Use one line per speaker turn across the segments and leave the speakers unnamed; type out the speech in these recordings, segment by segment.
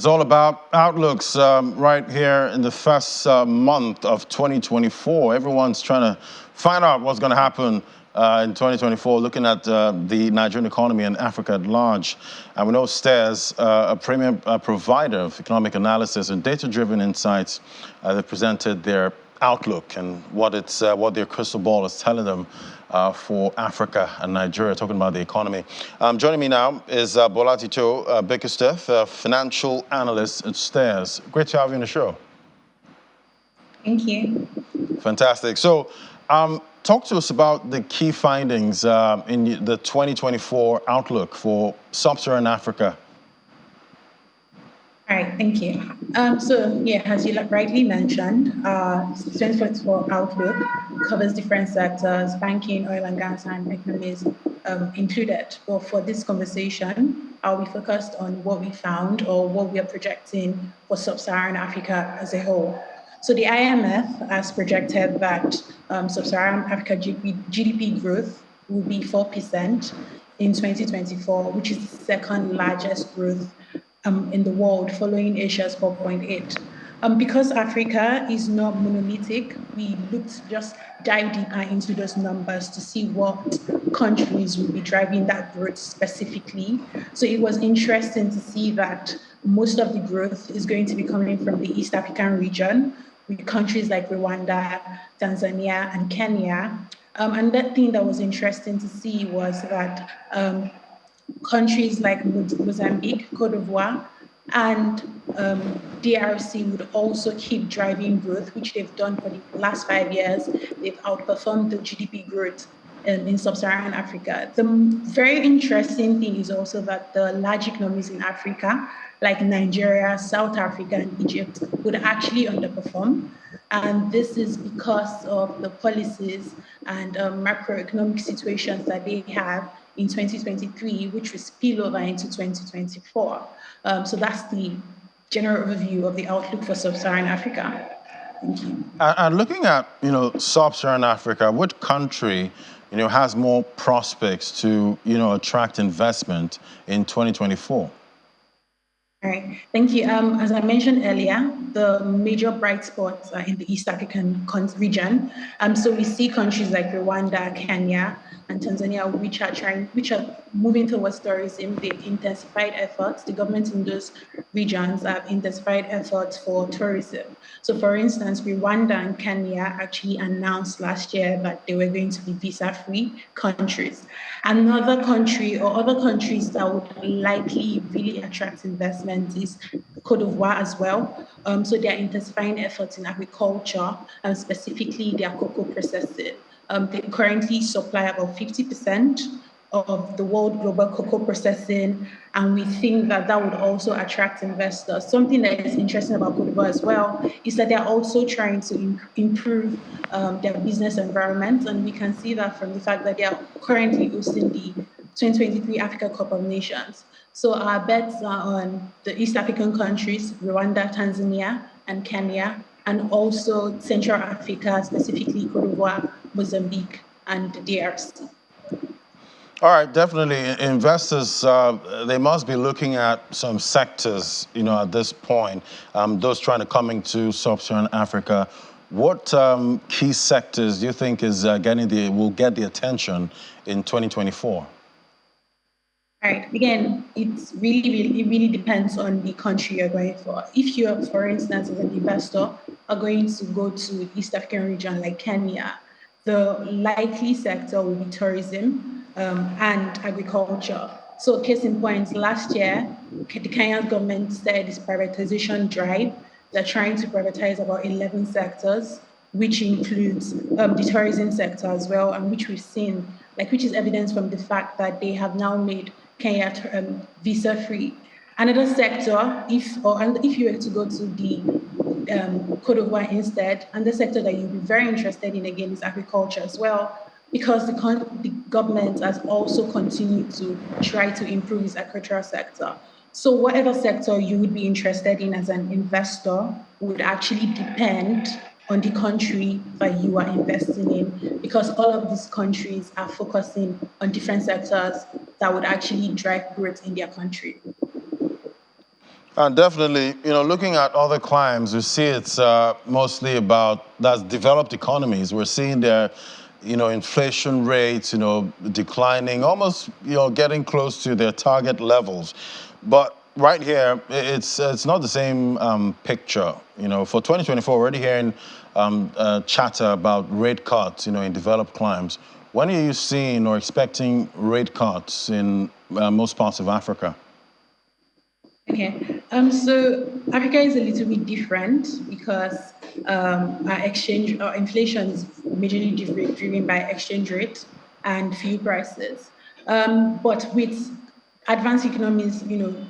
It's all about outlooks right here in the first month of 2024. Everyone's trying to find out what's going to happen in 2024, looking at the Nigerian economy and Africa at large. And we know Stears, a premium provider of economic analysis and data-driven insights, they've presented their outlook and what their crystal ball is telling them for Africa and Nigeria, talking about the economy. Joining me now is Bolatito Bickersteth, financial analyst at Stears. Great to have you on the show.
Thank you.
Fantastic. So talk to us about the key findings in the 2024 outlook for sub-Saharan Africa.
All right, thank you. As you rightly mentioned, 2024 outlook covers different sectors, banking, oil and gas, and economies included. But for this conversation, I'll be focused on what we found or what we are projecting for sub-Saharan Africa as a whole. So the IMF has projected that sub-Saharan Africa GDP growth will be 4% in 2024, which is the second largest growth in the world, following Asia's 4.8. Because Africa is not monolithic, we looked to just dive deeper into those numbers to see what countries will be driving that growth specifically. So it was interesting to see that most of the growth is going to be coming from the East African region, with countries like Rwanda, Tanzania, and Kenya. And that thing that was interesting to see was that countries like Mozambique, Cote d'Ivoire, and DRC would also keep driving growth, which they've done for the last 5 years. They've outperformed the GDP growth in sub-Saharan Africa. The very interesting thing is also that the large economies in Africa, like Nigeria, South Africa, and Egypt, would actually underperform. And this is because of the policies and macroeconomic situations that they have in 2023, which will spill over into 2024. So that's the general overview of the outlook for sub-Saharan Africa. Thank you.
And looking at, sub-Saharan Africa, what country, has more prospects to, attract investment in 2024?
All right, thank you. As I mentioned earlier, the major bright spots are in the East African region. So we see countries like Rwanda, Kenya, and Tanzania, which are moving towards tourism. They've intensified efforts. The governments in those regions have intensified efforts for tourism. So, for instance, Rwanda and Kenya actually announced last year that they were going to be visa-free countries. Another country or other countries that would likely really attract investment is Cote d'Ivoire as well. So they are intensifying efforts in agriculture and specifically their cocoa processing. They currently supply about 50% of the world global cocoa processing, and we think that that would also attract investors. Something that is interesting about Cote d'Ivoire as well is that they're also trying to improve their business environment, and we can see that from the fact that they are currently hosting the 2023 Africa Cup of Nations. So our bets are on the East African countries, Rwanda, Tanzania, and Kenya, and also Central Africa, specifically Cote d'Ivoire, Mozambique, and the DRC.
All right, definitely. Investors, they must be looking at some sectors, at this point, those trying to come into sub-Saharan Africa. What key sectors do you think will get the attention in 2024?
All right. Again, it really depends on the country you're going for. If you are, for instance, as an investor, are going to go to the East African region like Kenya, the likely sector will be tourism and agriculture. So, case in point, last year, the Kenyan government started this privatization drive. They're trying to privatize about 11 sectors, which includes the tourism sector as well, and which we've seen, which is evidence from the fact that they have now made Kenya visa-free. Another sector, if you were to go to the Cote d'Ivoire instead, and the sector that you'd be very interested in again is agriculture as well, because the government has also continued to try to improve its agricultural sector. So whatever sector you would be interested in as an investor would actually depend on the country that you are investing in, because all of these countries are focusing on different sectors that would actually drive growth in their country.
Definitely, looking at other climes, we see it's mostly about that's developed economies. We're seeing their, inflation rates, declining, almost, getting close to their target levels. But right here, it's not the same picture. For 2024, we're already hearing chatter about rate cuts, in developed climes. When are you seeing or expecting rate cuts in most parts of Africa?
Okay, so Africa is a little bit different because our inflation is majorly driven by exchange rate and fuel prices. But with advanced economies,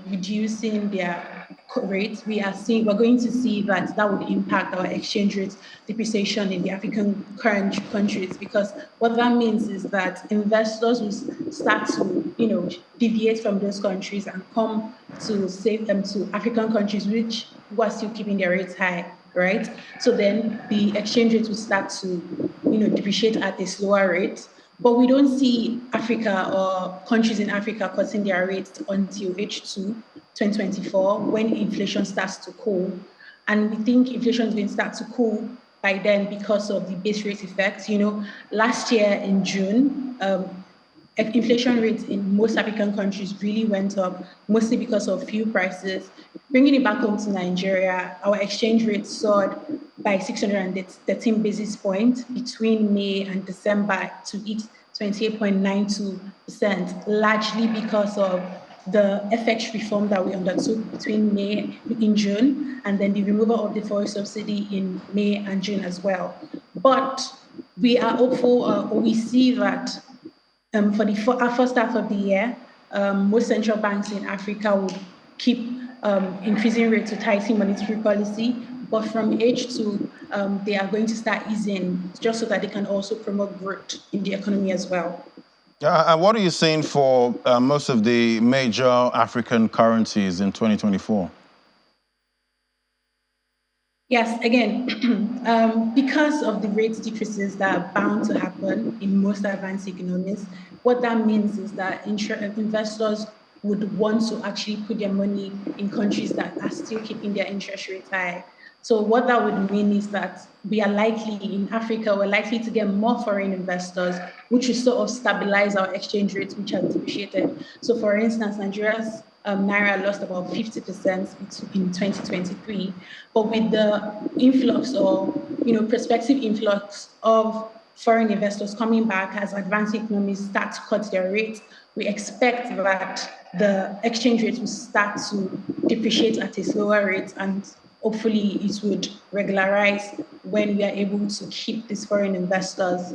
reducing their rates, we're going to see that would impact our exchange rate depreciation in the African countries, because what that means is that investors will start to, deviate from those countries and come to save them to African countries, which who are still keeping their rates high, right? So then the exchange rate will start to, depreciate at a slower rate. But we don't see Africa or countries in Africa cutting their rates until H2 2024, when inflation starts to cool. And we think inflation is going to start to cool by then because of the base rate effect. Last year in June, inflation rates in most African countries really went up, mostly because of fuel prices. Bringing it back home to Nigeria, our exchange rate soared by 613 basis points between May and December to hit 28.92%, largely because of the FX reform that we undertook between in June, and then the removal of the foreign subsidy in May and June as well. But we are hopeful, or we see that for our first half of the year, most central banks in Africa would keep increasing rates to tighten monetary policy, but from H2, they are going to start easing just so that they can also promote growth in the economy as well.
And what are you seeing for most of the major African currencies in 2024?
Yes, again, because of the rate decreases that are bound to happen in most advanced economies, what that means is that investors would want to actually put their money in countries that are still keeping their interest rates high. So what that would mean is that in Africa, we're likely to get more foreign investors, which will sort of stabilize our exchange rates, which have depreciated. So for instance, Nigeria's Naira lost about 50% in 2023. But with the influx or, prospective influx of foreign investors coming back as advanced economies start to cut their rates, we expect that the exchange rate will start to depreciate at a slower rate, and hopefully it would regularize when we are able to keep these foreign investors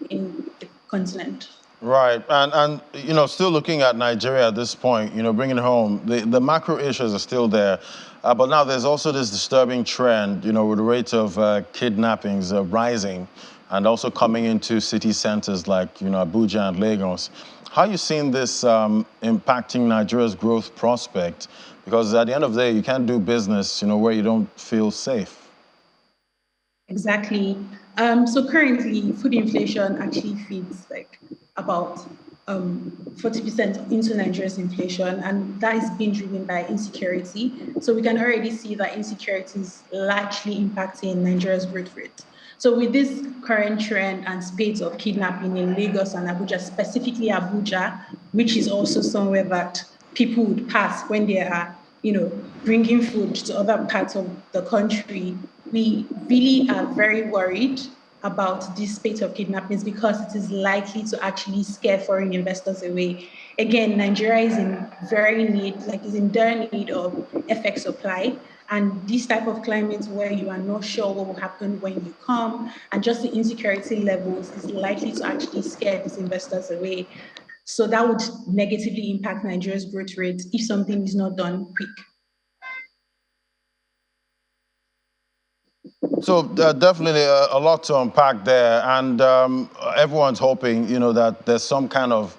in the continent.
Right, and still looking at Nigeria at this point, bringing it home, the macro issues are still there, but now there's also this disturbing trend, with the rate of kidnappings rising, and also coming into city centers like, Abuja and Lagos. How are you seeing this impacting Nigeria's growth prospect? Because at the end of the day, you can't do business, where you don't feel safe.
Exactly. So currently, food inflation actually feeds about 40% into Nigeria's inflation, and that is being driven by insecurity. So we can already see that insecurity is largely impacting Nigeria's growth rate. So with this current trend and spate of kidnapping in Lagos and Abuja, specifically Abuja, which is also somewhere that people would pass when they are, bringing food to other parts of the country, we really are very worried about this spate of kidnappings because it is likely to actually scare foreign investors away. Again, Nigeria is in dire need of FX supply. And this type of climate where you are not sure what will happen when you come, and just the insecurity levels is likely to actually scare these investors away. So that would negatively impact Nigeria's growth rate if something is not done quick.
So definitely a lot to unpack there, and everyone's hoping, that there's some kind of,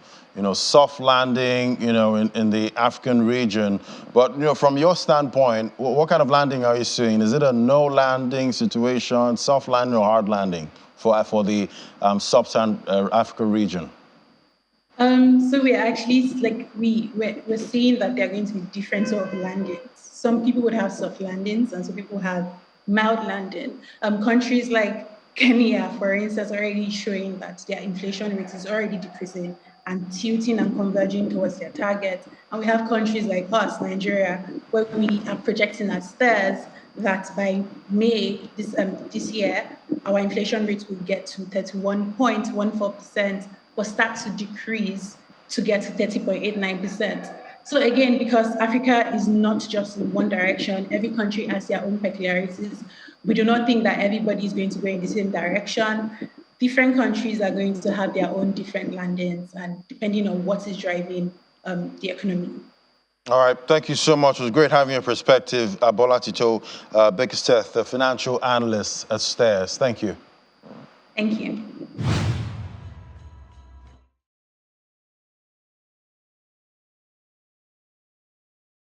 soft landing, in the African region. But from your standpoint, what kind of landing are you seeing? Is it a no landing situation, soft landing, or hard landing for the sub-Saharan Africa region?
So we're actually we're seeing that there are going to be different sort of landings. some people would have soft landings and some people have mild landing. Countries like Kenya, for instance, already showing that their inflation rate is already decreasing and tilting and converging towards their target. And we have countries like us, Nigeria, where we are projecting at Stears that by May this year, our inflation rate will get to 31.14%, but start to decrease to get to 30.89%. So again, because Africa is not just in one direction, every country has their own peculiarities. We do not think that everybody is going to go in the same direction. Different countries are going to have their own different landings, and depending on what is driving the economy.
All right, thank you so much. It was great having your perspective, Bola Tito Bickersteth, the financial analyst at Stears. Thank you.
Thank you.